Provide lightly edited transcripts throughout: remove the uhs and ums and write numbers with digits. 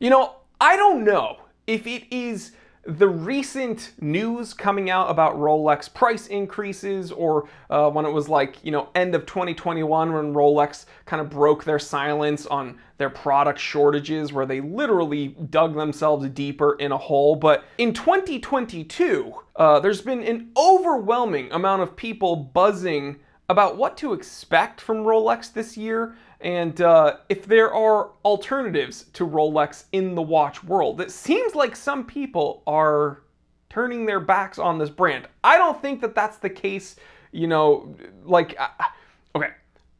You know, I don't know if it is the recent news coming out about Rolex price increases, or when it was like, end of 2021 when Rolex kind of broke their silence on their product shortages, where they literally dug themselves deeper in a hole. But in 2022, there's been an overwhelming amount of people buzzing about what to expect from Rolex this year, and if there are alternatives to Rolex in the watch world. It seems like some people are turning their backs on this brand. I don't think that that's the case, okay.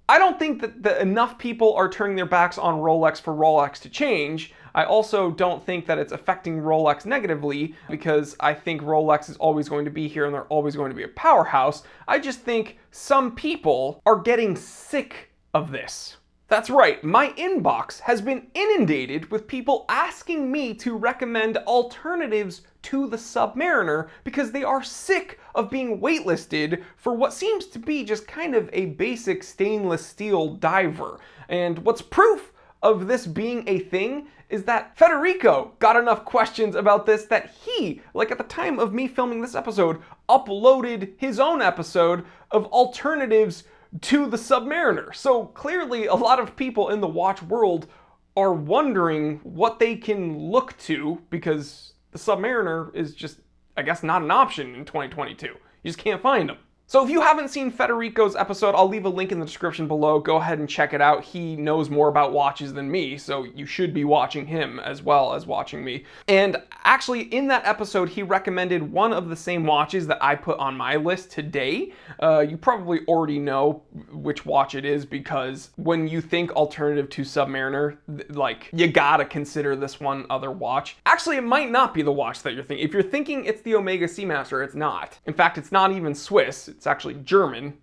I don't think that enough people are turning their backs on Rolex for Rolex to change. I also don't think that it's affecting Rolex negatively, because I think Rolex is always going to be here and they're always going to be a powerhouse. I just think some people are getting sick of this. That's right, my inbox has been inundated with people asking me to recommend alternatives to the Submariner because they are sick of being waitlisted for what seems to be just kind of a basic stainless steel diver. And what's proof of this being a thing is that Federico got enough questions about this that he, like at the time of me filming this episode, uploaded his own episode of alternatives to the Submariner. So clearly a lot of people in the watch world are wondering what they can look to, because the Submariner is just, I guess, not an option in 2022. You just can't find them. So if you haven't seen Federico's episode, I'll leave a link in the description below. Go ahead and check it out. He knows more about watches than me, so you should be watching him as well as watching me. And actually, in that episode, he recommended one of the same watches that I put on my list today. You probably already know which watch it is, because when you think alternative to Submariner, like, you gotta consider this one other watch. Actually, it might not be the watch that you're thinking. If you're thinking it's the Omega Seamaster, it's not. In fact, it's not even Swiss. It's actually German,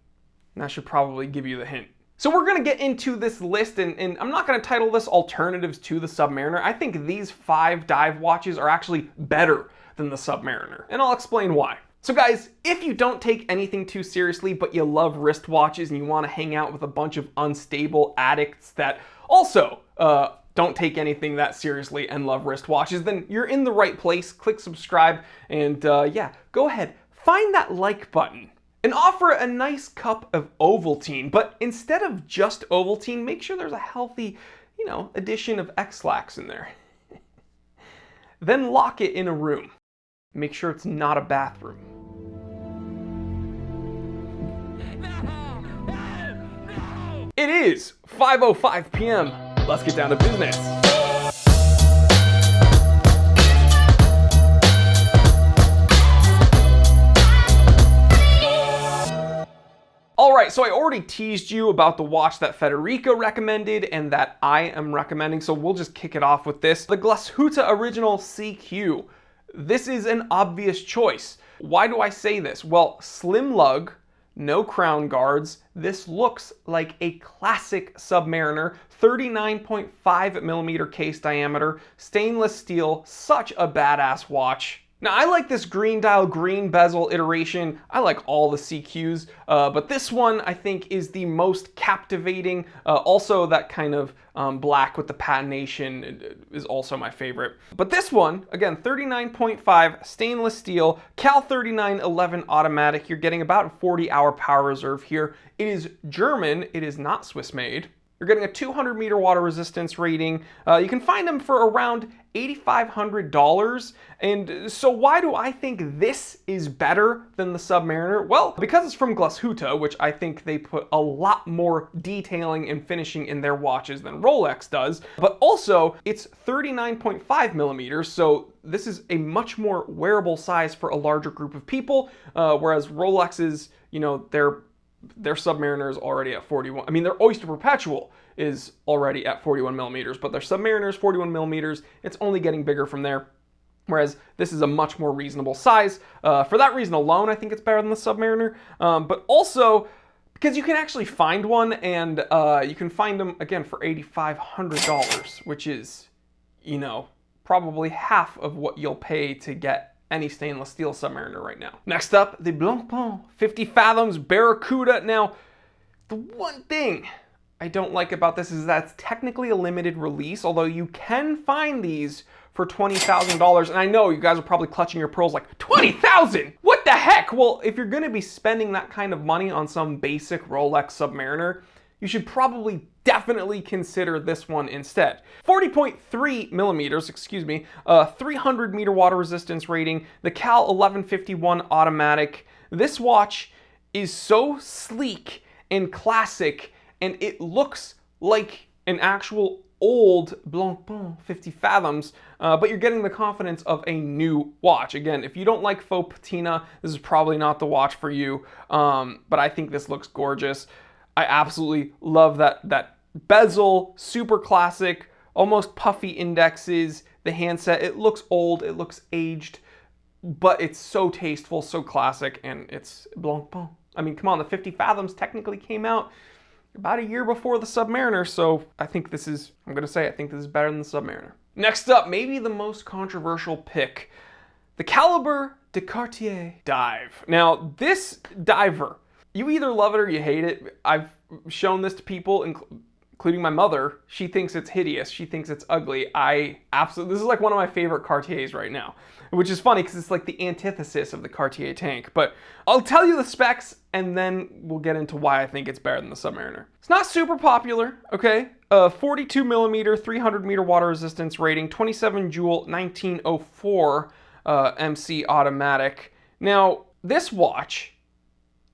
and that should probably give you the hint. So we're gonna get into this list, and I'm not gonna title this Alternatives to the Submariner. I think these 5 dive watches are actually better than the Submariner, and I'll explain why. So guys, if you don't take anything too seriously, but you love wristwatches and you wanna hang out with a bunch of unstable addicts that also don't take anything that seriously and love wristwatches, then you're in the right place. Click subscribe, and yeah, go ahead, find that like button. And offer a nice cup of Ovaltine, but instead of just Ovaltine, make sure there's a healthy, addition of X-Lax in there. Then lock it in a room. Make sure it's not a bathroom. No! It is 5:05 p.m. Let's get down to business. Alright, so I already teased you about the watch that Federico recommended and that I am recommending, so we'll just kick it off with this. The Huta Original CQ. This is an obvious choice. Why do I say this? Well, slim lug, no crown guards. This looks like a classic Submariner, 39.5mm case diameter, stainless steel, such a badass watch. Now, I like this green dial, green bezel iteration. I like all the CQs, but this one I think is the most captivating. Also, that kind of black with the patination is also my favorite. But this one, again, 39.5 stainless steel, Cal 3911 automatic. You're getting about a 40-hour power reserve here. It is German. It is not Swiss made. You're getting a 200-meter water resistance rating. You can find them for around $8,500. And so why do I think this is better than the Submariner? Well, because it's from Huta, which I think they put a lot more detailing and finishing in their watches than Rolex does. But also, it's 39.5 millimeters, so this is a much more wearable size for a larger group of people, whereas Rolex's, their Submariner is already at 41. I mean, their Oyster Perpetual is already at 41 millimeters, but their Submariner is 41 millimeters. It's only getting bigger from there, whereas this is a much more reasonable size. For that reason alone, I think it's better than the Submariner, but also because you can actually find one, and you can find them, again, for $8,500, which is, probably half of what you'll pay to get any stainless steel Submariner right now. Next up, the Blancpain 50 Fathoms Barracuda. Now, the one thing I don't like about this is that it's technically a limited release, although you can find these for $20,000. And I know you guys are probably clutching your pearls like, 20,000? What the heck? Well, if you're gonna be spending that kind of money on some basic Rolex Submariner, you should probably definitely consider this one instead. 40.3 millimeters, 300 meter water resistance rating, the Cal 1151 automatic. This watch is so sleek and classic, and it looks like an actual old Blancpain 50 Fathoms, but you're getting the confidence of a new watch. Again, if you don't like faux patina, this is probably not the watch for you, but I think this looks gorgeous. I absolutely love that bezel, super classic, almost puffy indexes, the handset. It looks old, it looks aged, but it's so tasteful, so classic, and it's Blancpain. I mean, come on, the 50 Fathoms technically came out about a year before the Submariner, so I think this is better than the Submariner. Next up, maybe the most controversial pick, the Calibre de Cartier dive. Now, this diver, you either love it or you hate it. I've shown this to people, including my mother. She thinks it's hideous. She thinks it's ugly. This is like one of my favorite Cartiers right now, which is funny because it's like the antithesis of the Cartier tank. But I'll tell you the specs and then we'll get into why I think it's better than the Submariner. It's not super popular, okay? 42 millimeter, 300 meter water resistance rating, 27 joule, 1904 MC automatic. Now, this watch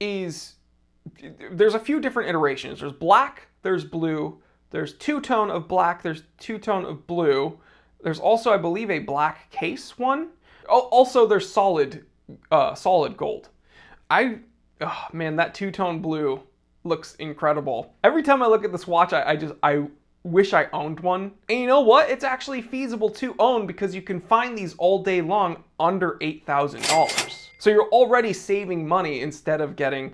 there's a few different iterations. There's black, there's blue, there's two-tone of black, there's two-tone of blue. There's also, I believe, a black case one. Also, there's solid gold. Oh man, that two-tone blue looks incredible. Every time I look at this watch, I wish I owned one. And you know what? It's actually feasible to own because you can find these all day long under $8,000. So you're already saving money instead of getting,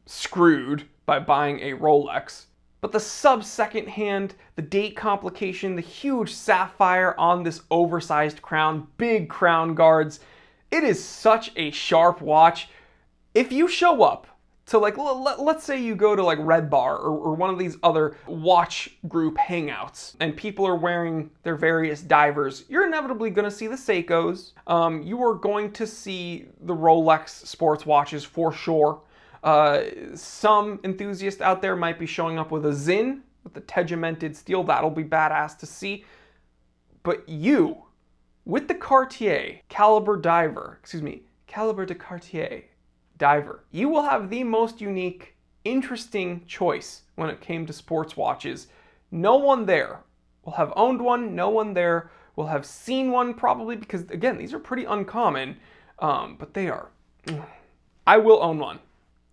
screwed by buying a Rolex. But the sub-second hand, the date complication, the huge sapphire on this oversized crown, big crown guards, it is such a sharp watch. If you show up to let's say you go to like Red Bar or one of these other watch group hangouts and people are wearing their various divers, you're inevitably going to see the Seikos. You are going to see the Rolex sports watches for sure. Some enthusiast out there might be showing up with a Zin, with the tegimented steel. That'll be badass to see. But you, with the Cartier Calibre de Cartier diver, you will have the most unique, interesting choice when it came to sports watches. No one there will have owned one. No one there will have seen one, probably, because again, these are pretty uncommon, but they are. I will own one.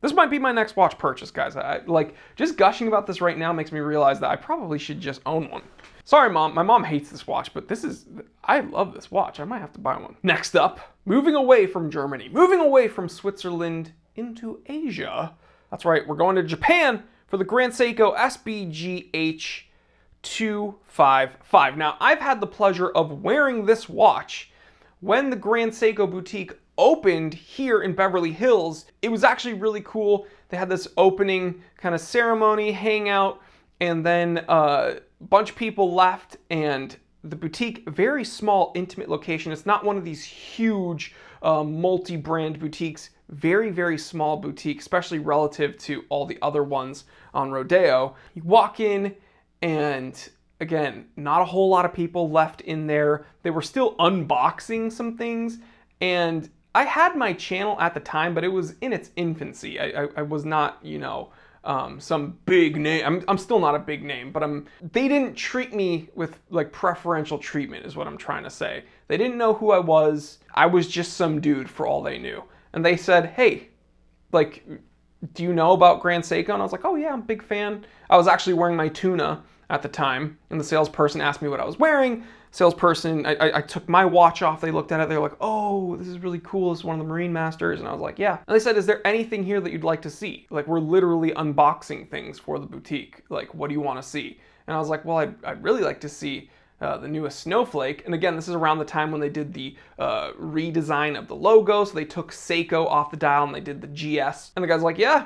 This might be my next watch purchase, guys. Just gushing about this right now makes me realize that I probably should just own one. Sorry, Mom. My mom hates this watch, but I love this watch. I might have to buy one. Next up, moving away from Germany, moving away from Switzerland into Asia. That's right, we're going to Japan for the Grand Seiko SBGH 255. Now, I've had the pleasure of wearing this watch when the Grand Seiko boutique opened here in Beverly Hills. It was actually really cool. They had this opening kind of ceremony, hangout, and then a bunch of people left, and the boutique, very small, intimate location. It's not one of these huge multi-brand boutiques. Very, very small boutique, especially relative to all the other ones on Rodeo. You walk in, and again, not a whole lot of people left in there. They were still unboxing some things, and I had my channel at the time, but it was in its infancy. I was not, some big name. I'm still not a big name, but they didn't treat me with like preferential treatment is what I'm trying to say. They didn't know who I was. I was just some dude for all they knew. And they said, hey, do you know about Grand Seiko? And I was like, oh yeah, I'm a big fan. I was actually wearing my Tuna at the time, and the salesperson asked me what I was wearing. Salesperson, I took my watch off, they looked at it, they were like, oh, this is really cool, this is one of the Marine Masters, and I was like, yeah. And they said, is there anything here that you'd like to see? Like, we're literally unboxing things for the boutique. Like, what do you want to see? And I was like, well, I'd really like to see the newest Snowflake. And again, this is around the time when they did the redesign of the logo, so they took Seiko off the dial and they did the GS. And the guy's like, yeah,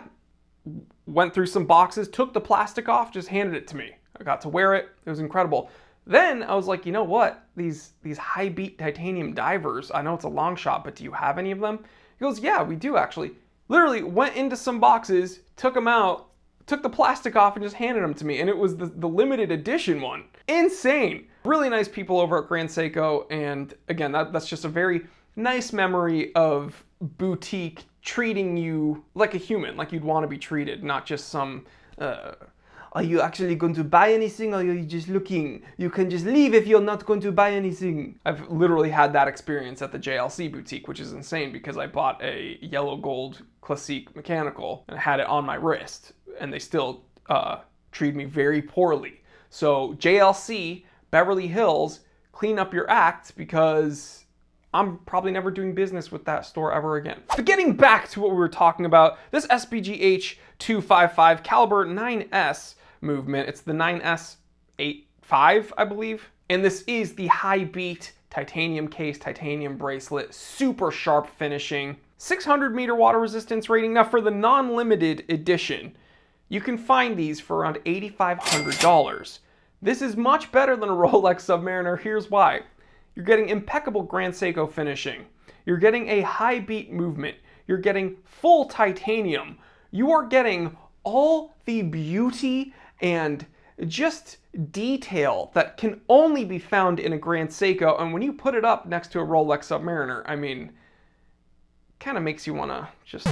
went through some boxes, took the plastic off, just handed it to me. I got to wear it. It was incredible. Then I was like, you know what? These high beat titanium divers, I know it's a long shot, but do you have any of them? He goes, yeah, we do actually. Literally went into some boxes, took them out, took the plastic off and just handed them to me. And it was the limited edition one. Insane. Really nice people over at Grand Seiko. And again, that's just a very nice memory of boutique treating you like a human, like you'd want to be treated, not just some, are you actually going to buy anything or are you just looking? You can just leave if you're not going to buy anything. I've literally had that experience at the JLC boutique, which is insane because I bought a yellow gold Classique mechanical and had it on my wrist and they still treated me very poorly. So JLC, Beverly Hills, clean up your act because I'm probably never doing business with that store ever again. But getting back to what we were talking about, this SBGH 255 Calibre 9S movement, it's the 9S85, I believe. And this is the high beat titanium case, titanium bracelet, super sharp finishing, 600 meter water resistance rating. Now for the non-limited edition, you can find these for around $8,500. This is much better than a Rolex Submariner. Here's why. You're getting impeccable Grand Seiko finishing. You're getting a high beat movement. You're getting full titanium. You are getting all the beauty and just detail that can only be found in a Grand Seiko. And when you put it up next to a Rolex Submariner, I mean, kind of makes you want to just...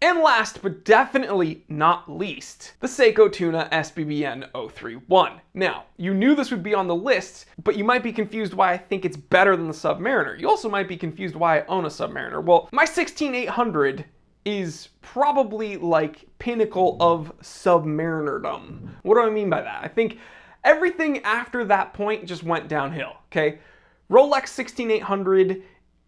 And last but definitely not least, the Seiko Tuna SBBN 031. Now, you knew this would be on the list, but you might be confused why I think it's better than the Submariner. You also might be confused why I own a Submariner. Well, my 16800 is probably like pinnacle of Submarinerdom. What do I mean by that? I think everything after that point just went downhill, okay? Rolex 16800,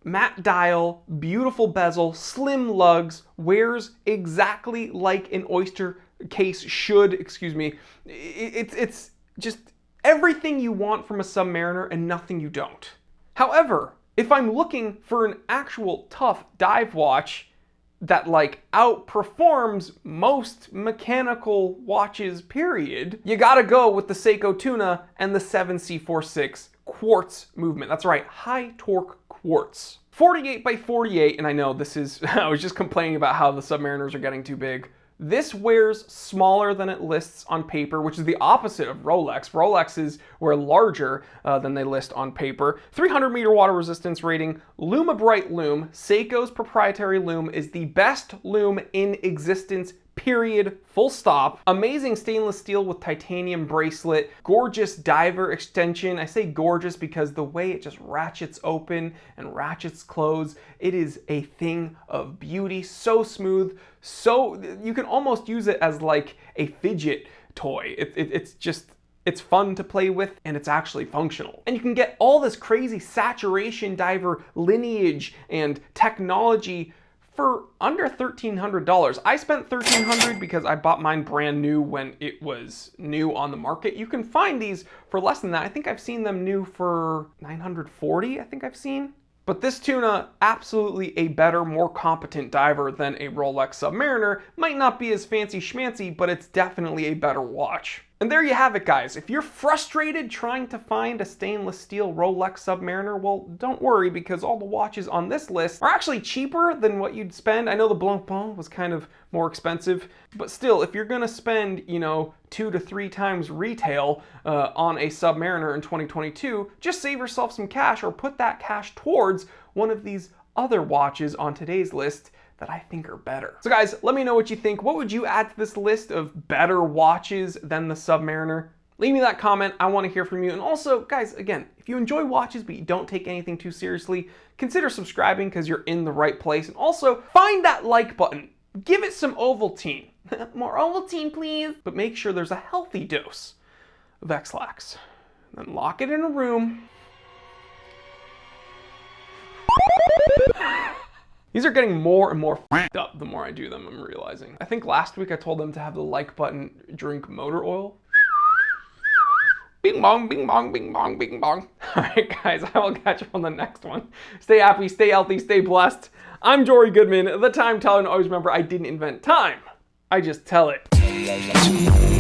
matte dial, beautiful bezel, slim lugs, wears exactly like an oyster case should, excuse me. It's just everything you want from a Submariner and nothing you don't. However, if I'm looking for an actual tough dive watch that like outperforms most mechanical watches, period, you gotta go with the Seiko Tuna and the 7C46 quartz movement. That's right, high torque quartz. 48 by 48, and I know this is, I was just complaining about how the Submariners are getting too big. This wears smaller than it lists on paper, which is the opposite of Rolex. Rolexes wear larger than they list on paper. 300 meter water resistance rating, Lumabrite loom. Seiko's proprietary loom is the best loom in existence, period, full stop. Amazing stainless steel with titanium bracelet, gorgeous diver extension. I say gorgeous because the way it just ratchets open and ratchets close, it is a thing of beauty. So smooth, so you can almost use it as like a fidget toy. It's fun to play with and it's actually functional. And you can get all this crazy saturation diver lineage and technology for under $1,300. I spent $1,300 because I bought mine brand new when it was new on the market. You can find these for less than that. I think I've seen them new for $940, I think I've seen. But this Tuna, absolutely a better, more competent diver than a Rolex Submariner. Might not be as fancy schmancy, but it's definitely a better watch. And there you have it, guys. If you're frustrated trying to find a stainless steel Rolex Submariner, well, don't worry because all the watches on this list are actually cheaper than what you'd spend. I know the Blancpain was kind of more expensive, but still, if you're gonna spend, 2 to 3 times retail on a Submariner in 2022, just save yourself some cash or put that cash towards one of these other watches on today's list that I think are better. So guys, let me know what you think. What would you add to this list of better watches than the Submariner? Leave me that comment. I want to hear from you. And also, guys, again, if you enjoy watches but you don't take anything too seriously, consider subscribing because you're in the right place. And also, find that like button. Give it some Ovaltine. More Ovaltine, please. But make sure there's a healthy dose of X-Lax. Then lock it in a room. These are getting more and more f***ed up the more I do them, I'm realizing. I think last week I told them to have the like button drink motor oil. Bing bong, bing bong, bing bong, bing bong. All right, guys, I will catch you on the next one. Stay happy, stay healthy, stay blessed. I'm Jory Goodman, the time teller, and always remember, I didn't invent time. I just tell it.